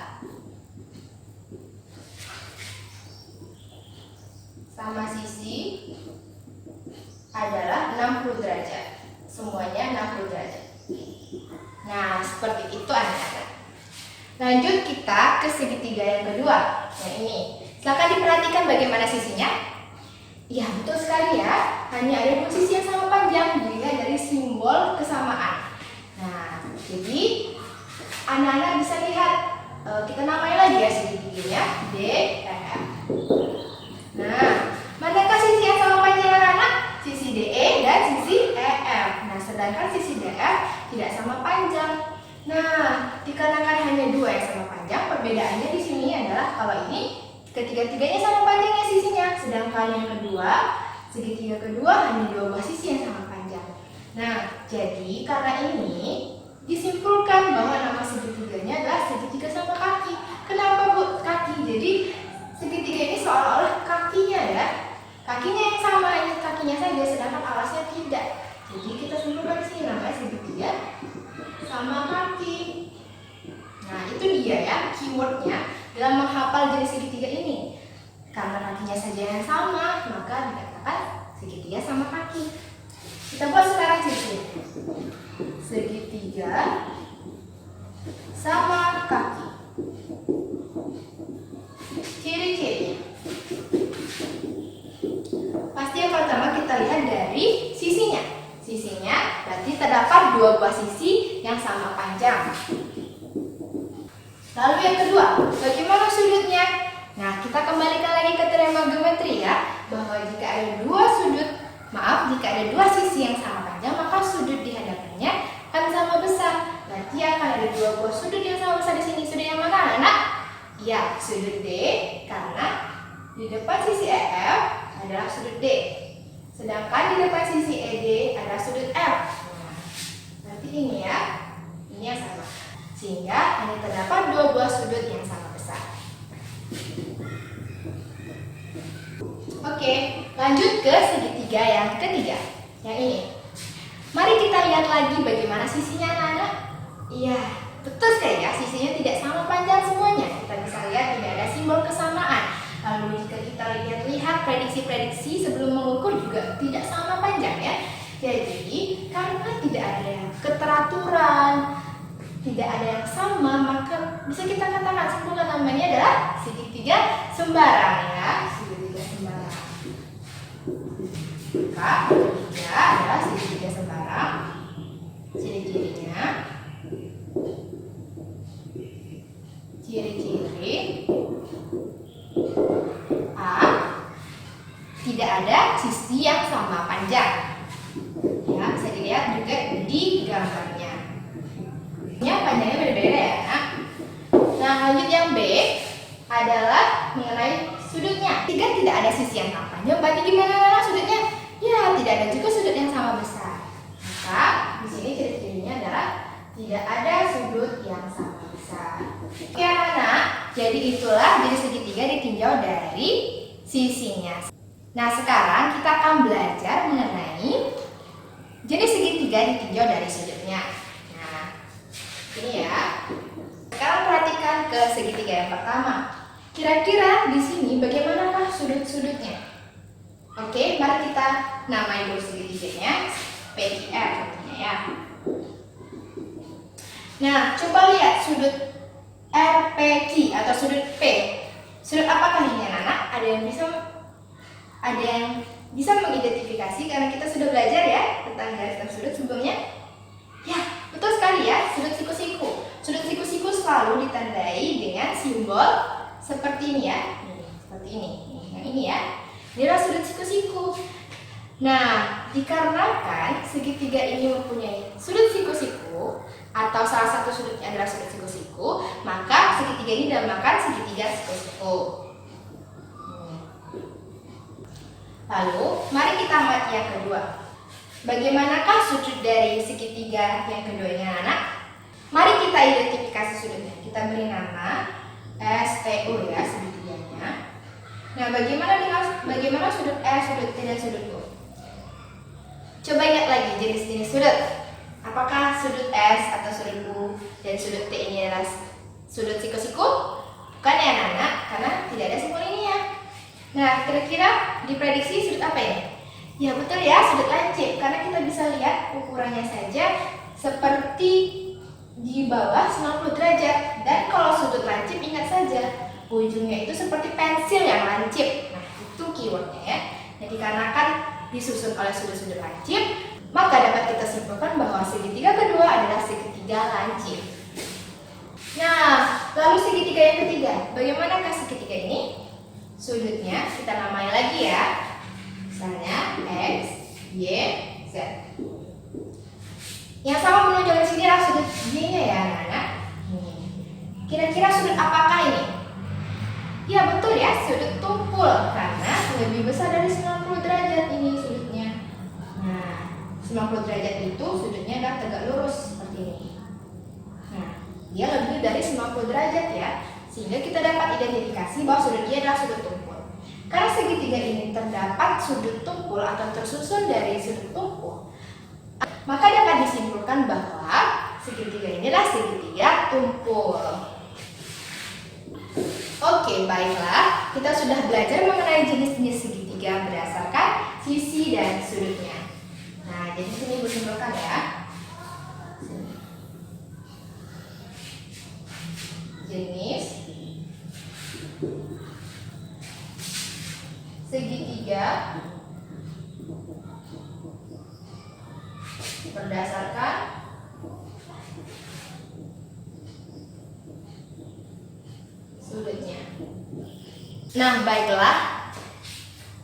60 derajat. Semuanya 60 derajat. Nah, seperti itu anak-anak. Lanjut kita ke segitiga yang kedua. Yang ini. Silakan diperhatikan bagaimana sisinya. Ya, betul sekali ya. Hanya ada 2 sisi yang sama panjang dilihat dari simbol kesamaan. Nah, jadi anak-anak bisa lihat, kita namai lagi ya segitiganya D, E, F. Nah, manakah sisi yang sama panjang anak-anak? Sisi DE dan sisi EF. Nah, sedangkan sisi DF tidak sama panjang. Nah, dikarenakan hanya 2 yang sama panjang, perbedaannya di sini adalah kalau ini ketiga-tiganya sama panjangnya sisinya, sedangkan yang kedua, segitiga kedua hanya 2 buah sisi yang sama panjang. Nah, jadi karena ini disimpulkan bahwa nama segitiganya adalah segitiga sama kaki. Kenapa Bu kaki? Jadi segitiga ini seolah-olah kakinya ya. Kakinya yang sama, hanya kakinya saja, sedangkan alasnya tidak. Jadi kita simpulkan sini namanya segitiga sama kaki. Nah, itu dia ya keywordnya dalam menghafal jenis segitiga ini. Karena kakinya saja yang sama, maka dikatakan segitiga sama kaki. Kita buat sekarang sisi. Segitiga sama kaki. Ciri-cirinya. Pasti yang pertama kita lihat dari sisinya. Sisinya berarti terdapat 2 buah sisi yang sama panjang. Lalu yang kedua, bagaimana sudutnya? Nah, kita kembalikan lagi ke teorema geometri ya, bahwa jika ada 2 sisi yang sama panjang, maka sudut di hadapannya akan sama besar. Berarti akan ada 2 buah sudut yang sama besar di sini. Sudut yang mana, anak? Ya, sudut D, karena di depan sisi EF adalah sudut D. Sedangkan di depan sisi ED adalah sudut F. Nah, berarti ini ya, ini yang sama. Sehingga hanya terdapat 2 buah sudut yang sama besar. Oke, lanjut ke segitiga yang ketiga. Yang ini. Mari kita lihat lagi bagaimana sisinya anak-anak. Iya, betul sekali ya, sisinya tidak sama panjang semuanya. Kita bisa lihat tidak ada simbol kesamaan. Lalu jika kita lihat prediksi-prediksi sebelum mengukur juga tidak sama panjang ya. Jadi karena tidak ada keteraturan, tidak ada yang sama, maka bisa kita katakan simpulkan namanya adalah segitiga sembarang ya. Segitiga sembarang. Maka ketiga adalah segitiga sembarang. Ciri-cirinya. Ciri-ciri A, tidak ada sisi yang sama panjang. Ya, bisa dilihat juga di gambarnya. Panjangnya berbeda ya. Nah, lanjut yang B adalah mengenai sudutnya. Tidak ada sisi yang sama panjang. Berarti gimana sudutnya? Ya, tidak ada juga sudut yang sama besar. Maka di sini ciri-cirinya adalah tidak ada sudut yang sama besar. Oke anak-anak, jadi itulah jenis segitiga ditinjau dari sisinya. Nah, sekarang kita akan belajar mengenai jenis segitiga ditinjau dari sudutnya. Nah, ini ya. Sekarang perhatikan ke segitiga yang pertama. Kira-kira di sini bagaimanakah sudut-sudutnya? Oke, mari kita namai dulu segitiganya. PIR contohnya ya. Nah, coba lihat sudut RPQ atau sudut P. Sudut apakah ini anak-anak? Ada yang bisa ada yang bisa mengidentifikasi karena kita sudah belajar ya tentang garis dan sudut sebelumnya? Ya, betul sekali ya, sudut siku-siku. Sudut siku-siku selalu ditandai dengan simbol seperti ini ya. Nih, seperti ini. Nih, yang ini ya. Ini adalah sudut siku-siku. Nah, dikarenakan segitiga ini mempunyai sudut siku-siku atau salah satu sudutnya adalah sudut siku-siku, maka segitiga ini dinamakan segitiga siku-siku. Lalu, mari kita amati yang kedua. Bagaimanakah sudut dari segitiga yang kedua ini, anak? Mari kita identifikasi sudutnya. Kita beri nama STU ya, segitiganya. Nah, bagaimana sudut S, sudut T, dan sudut U? Coba ingat lagi jenis-jenis sudut. Apakah sudut S atau sudut U dan sudut T ini adalah sudut siku-siku? Bukan ya, anak, karena tidak ada simbol ini ya. Nah, kira-kira diprediksi sudut apa ini? Ya betul ya, sudut lancip. Karena kita bisa lihat ukurannya saja seperti di bawah 90 derajat. Dan kalau sudut lancip, ingat saja ujungnya itu seperti pensil yang lancip. Nah, itu keywordnya ya. Jadi dikarenakan disusun oleh sudut-sudut lancip, maka dapat kita simpulkan bahwa segitiga kedua adalah segitiga lancip. Nah, lalu segitiga yang ketiga, bagaimanakah segitiga ini? Sudutnya kita namai lagi ya. Misalnya X, Y, Z. Yang sama menunjukkan sini adalah sudut Y-nya ya anak-anak. Kira-kira sudut apakah ini? Ya betul ya, sudut tumpul karena lebih besar dari 90 derajat ini sudutnya. Nah, 90 derajat itu sudutnya adalah tegak lurus seperti ini. Nah, dia lebih dari 90 derajat ya. Sehingga kita dapat identifikasi bahwa sudut Y adalah sudut tumpul. Karena segitiga ini terdapat sudut tumpul atau tersusun dari sudut tumpul, maka dapat disimpulkan bahwa segitiga ini adalah segitiga tumpul. Oke, baiklah. Kita sudah belajar mengenai jenis-jenis segitiga berdasarkan sisi dan sudutnya. Nah, jadi sini Ibu simpulkan ya. Jenis segitiga berdasarkan sudutnya. Nah, baiklah.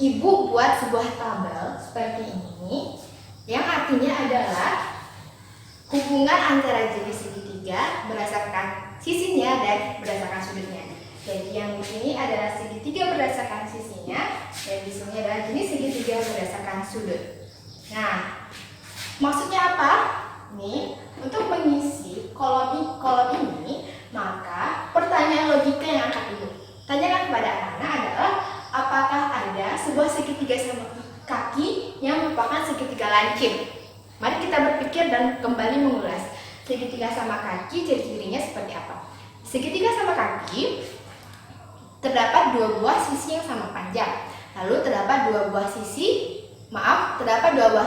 Ibu buat sebuah tabel seperti ini yang artinya adalah hubungan antara jenis segitiga berdasarkan sisinya dan berdasarkan sudutnya. Jadi yang di sini adalah segitiga berdasarkan sisinya, dan di sini adalah jenis segitiga berdasarkan sudut. Nah, maksudnya apa? Nih, untuk mengisi kolom ini, maka pertanyaan logika yang akan Ibu tanyakan kepada anak-anak adalah apakah ada sebuah segitiga sama kaki yang merupakan segitiga lancip? Mari kita berpikir dan kembali mengulas segitiga sama kaki, ciri-cirinya seperti apa? Segitiga sama kaki terdapat dua buah sisi yang sama panjang. Lalu terdapat dua buah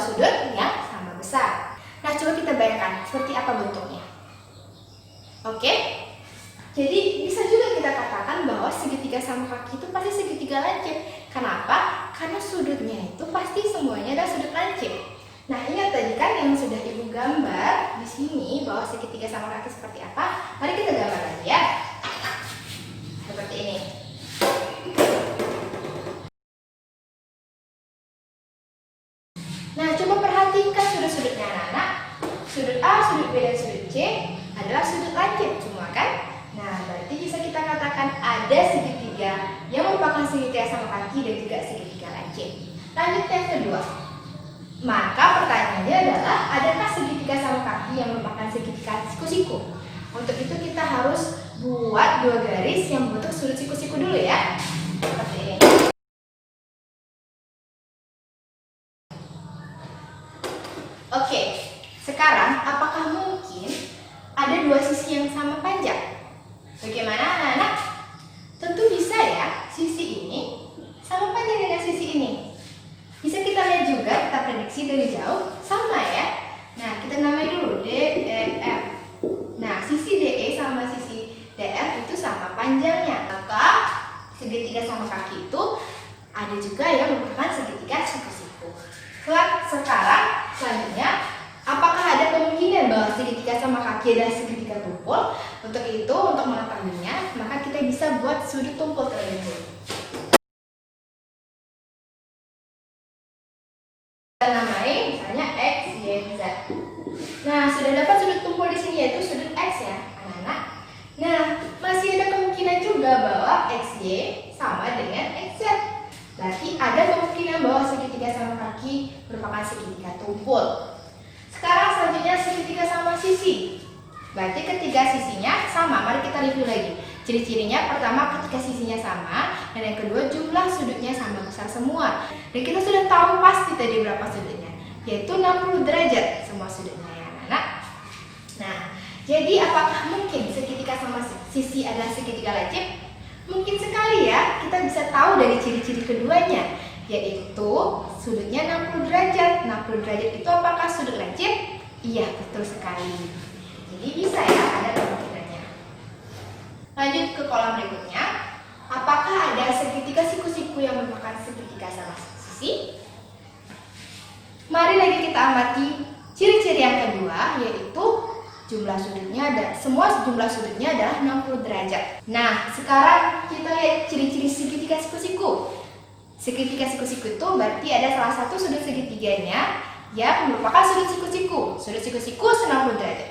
sudut yang sama besar. Nah, coba kita bayangkan seperti apa bentuknya. Oke? Jadi bisa juga kita katakan bahwa segitiga sama kaki itu pasti segitiga lancip. Kenapa? Karena sudutnya itu pasti semuanya adalah sudut lancip. Nah, ingat tadi kan yang sudah Ibu gambar di sini bahwa segitiga sama kaki seperti apa? Mari kita gambar lagi ya. Seperti ini. Nah, coba perhatikan sudut-sudutnya anak-anak. Sudut A, sudut B, dan sudut C adalah sudut lancip semua kan? Nah, berarti bisa kita katakan ada segitiga yang merupakan segitiga sama kaki dan juga segitiga lancip. Lanjut yang kedua. Maka pertanyaannya adalah, adakah segitiga sama kaki yang merupakan segitiga siku-siku? Untuk itu kita harus buat dua garis yang membentuk sudut siku-siku dulu ya. Seperti ini. Oke, sekarang apakah mungkin ada dua sisi yang sama panjang? Bagaimana anak-anak? Tentu bisa ya, sisi ini sama panjang dengan sisi ini. Bisa kita lihat juga, kita prediksi dari jauh, sama ya. Nah, kita namai dulu D, E, F. Nah, sisi DE sama sisi DF itu sama panjangnya. Maka segitiga sama kaki itu Ada juga yang merupakan segitiga siku-siku. Selanjutnya, apakah ada kemungkinan bahwa segitiga sama kaki adalah segitiga tumpul? Untuk itu, untuk mengetahuinya, maka kita bisa buat sudut tumpul terlebih dahulu. Kita namai misalnya X, Y, Z. Nah, sudah dapat sudut tumpul di sini yaitu sudut X ya, anak-anak. Nah, masih ada kemungkinan juga bahwa XY sama dengan XZ. Berarti ada kemungkinan bahwa segitiga sama kaki merupakan segitiga tumpul. Sekarang selanjutnya segitiga sama sisi. Berarti ketiga sisinya sama. Mari kita review lagi. Ciri-cirinya pertama ketika sisinya sama, dan yang kedua jumlah sudutnya sama besar semua. Dan kita sudah tahu pasti tadi berapa sudutnya, yaitu 60 derajat semua sudutnya ya anak. Nah, jadi apakah mungkin segitiga sama sisi adalah segitiga lancip? Mungkin sekali ya, kita bisa tahu dari ciri-ciri keduanya, yaitu sudutnya 60 derajat. 60 derajat itu apakah sudut lancip? Iya, betul sekali. Jadi bisa ya, ada kemungkinannya. Lanjut ke kolom berikutnya. Apakah ada segitiga siku-siku yang merupakan segitiga sama sisi? Mari lagi kita amati ciri-ciri yang kedua, yaitu jumlah sudutnya semua jumlah sudutnya adalah 60 derajat. Nah, sekarang kita lihat ciri-ciri segitiga siku-siku. Segitiga siku-siku itu berarti ada salah satu sudut segitiganya yang merupakan sudut siku-siku. Sudut siku-siku 90 derajat.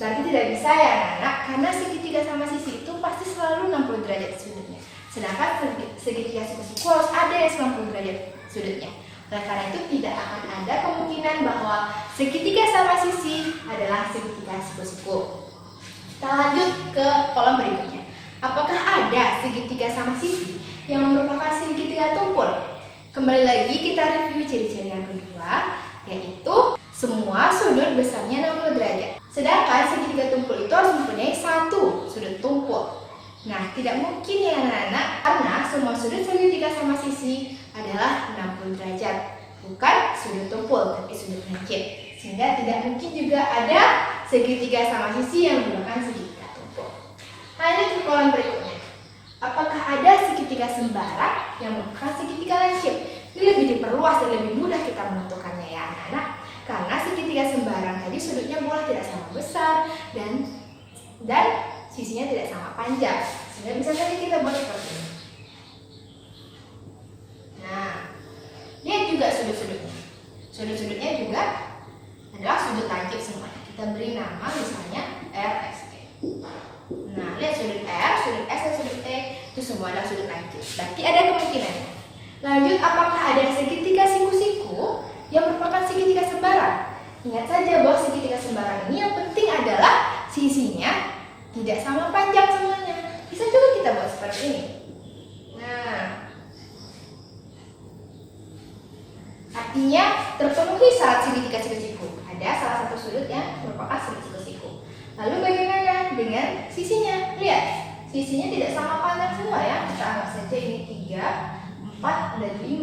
Berarti tidak bisa ya anak, karena segitiga sama sisi itu pasti selalu 60 derajat sudutnya. Sedangkan segitiga siku-siku harus ada yang 90 derajat sudutnya. Oleh karena itu tidak akan ada kemungkinan bahwa segitiga sama sisi adalah segitiga siku-siku. Kita lanjut ke kolom berikutnya. Apakah ada segitiga sama sisi yang merupakan segitiga tumpul? Kembali lagi kita review ciri-ciri yang kedua, yaitu semua sudut besarnya 60 derajat. Sedangkan segitiga tumpul itu harus mempunyai satu sudut tumpul. Nah, tidak mungkin ya anak-anak, karena semua sudut segitiga sama sisi adalah 60 derajat. Bukan sudut tumpul, tapi sudut lancip. Sehingga tidak mungkin juga ada segitiga sama sisi yang merupakan segitiga tumpul. Lanjut ke kolom berikutnya. Apakah ada segitiga sembarang yang merupakan segitiga lancip? Ini lebih diperluas dan lebih mudah kita menentukannya ya anak-anak. Karena segitiga sembarang tadi sudutnya boleh tidak sama besar dan sisinya tidak sama panjang. Sehingga bisa saja kita buat seperti ini. Nah, lihat juga sudut-sudutnya. Sudut-sudutnya juga adalah sudut lancip semua. Kita beri nama misalnya R, S, T. Nah, lihat sudut R, sudut S, dan sudut T itu semua adalah sudut lancip. Berarti ada kemungkinannya. Lanjut, apakah ada segitiga siku-siku yang merupakan segitiga sembarang? Ingat saja bahwa segitiga sembarang ini yang penting adalah sisinya tidak sama panjang semuanya. Bisa juga kita buat seperti ini. Nah, artinya terpenuhi syarat segitiga siku-siku. Ada salah satu sudut yang merupakan sudut siku-siku. Lalu bagaimana dengan sisinya? Lihat, sisinya tidak sama panjang semua ya. Kita anggap saja ini 3, 4, dan 5.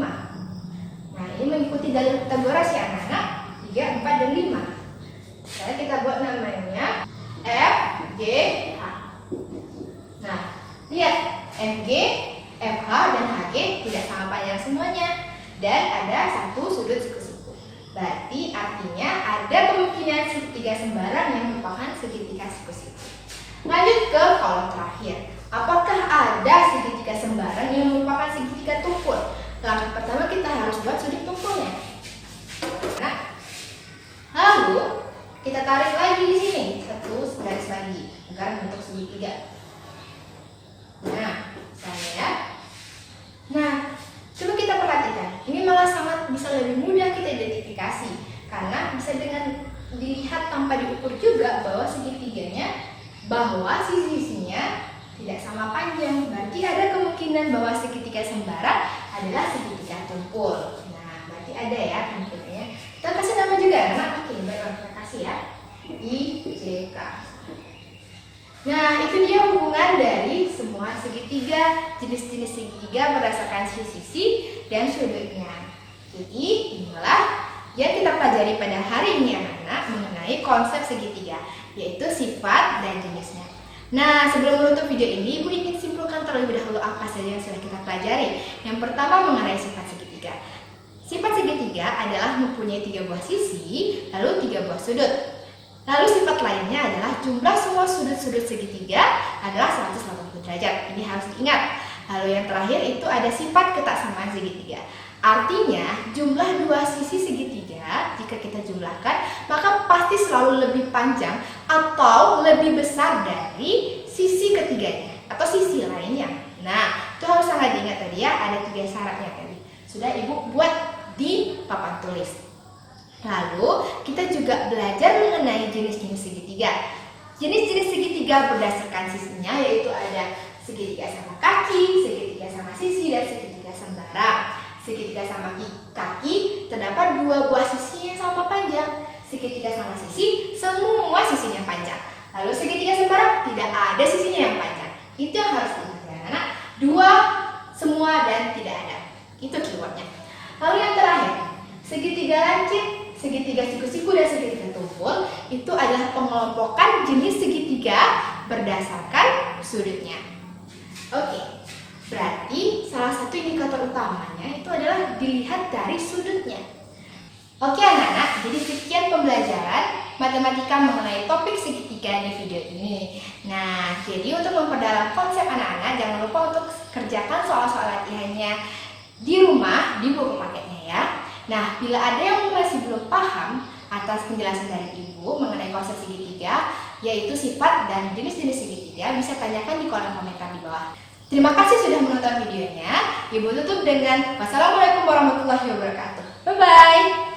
Nah, ini mengikuti dalil Pythagoras ya anak-anak. 3, 4, dan 5. Sekarang kita buat namanya F, G, H. Nah, lihat FG, FH, dan HG tidak sama panjang semuanya. Dan ada satu sudut siku-siku. Berarti artinya ada kemungkinan segitiga sembarang yang merupakan segitiga siku-siku. Lanjut ke kolom terakhir. Apakah ada segitiga sembarang yang merupakan segitiga tumpul? Langkah pertama kita harus buat sudut tumpulnya. Nah, lalu kita tarik lagi di sini satu garis lagi agar membentuk segitiga. Nah, saya. Nah, coba kita perhatikan. Ini malah sangat bisa lebih mudah kita identifikasi karena bisa dengan dilihat tanpa diukur juga bahwa segitiganya, bahwa sisi-sisinya tidak sama panjang. Berarti ada kemungkinan bahwa segitiga sembarang adalah segitiga tumpul. Nah, berarti ada ya kemungkinannya. Kita kasih nama juga, anak. Oke, baik, kita kasih ya. I, J, K. Nah, itu dia hubungan dari semua segitiga, jenis-jenis segitiga berdasarkan sisi dan sudutnya. Jadi, inilah yang kita pelajari pada hari ini anak-anak mengenai konsep segitiga, yaitu sifat dan jenisnya. Nah, sebelum menutup video ini, Ibu ingin simpulkan terlebih dahulu apa saja yang sudah kita pelajari. Yang pertama mengenai sifat segitiga. Sifat segitiga adalah mempunyai 3 buah sisi, lalu 3 buah sudut. Lalu sifat lainnya adalah jumlah semua sudut-sudut segitiga adalah 180 derajat. Ini harus diingat. Lalu yang terakhir itu ada sifat ketaksamaan segitiga. Artinya jumlah 2 sisi segitiga jika kita jumlahkan maka pasti selalu lebih panjang atau lebih besar dari sisi ketiganya atau sisi lainnya. Nah, itu harus sangat diingat tadi ya, ada 3 syaratnya tadi. Sudah Ibu buat di papan tulis. Lalu kita juga belajar mengenai jenis-jenis segitiga. Jenis-jenis segitiga berdasarkan sisinya yaitu ada segitiga sama kaki, segitiga sama sisi, dan segitiga sembara. Segitiga sama kaki terdapat 2 buah sisi yang sama panjang. Segitiga sama sisi semua sisinya panjang. Lalu segitiga sembara tidak ada sisinya yang panjang. Itu yang harus diingat ya anak. 2 semua dan tidak ada. Itu keywordnya. Lalu yang terakhir, segitiga lancip, segitiga siku-siku, dan segitiga tumpul itu adalah pengelompokan jenis segitiga berdasarkan sudutnya. Oke. Berarti salah satu indikator utamanya itu adalah dilihat dari sudutnya. Oke anak-anak, jadi sekian pembelajaran matematika mengenai topik segitiga di video ini. Nah, jadi untuk memperdalam konsep anak-anak, jangan lupa untuk kerjakan soal-soal latihannya di rumah, di buku paketnya ya. Nah, bila ada yang masih belum paham atas penjelasan dari Ibu mengenai konsep segitiga, yaitu sifat dan jenis-jenis segitiga, bisa tanyakan di kolom komentar di bawah. Terima kasih sudah menonton videonya. Ibu tutup dengan wassalamualaikum warahmatullahi wabarakatuh. Bye-bye.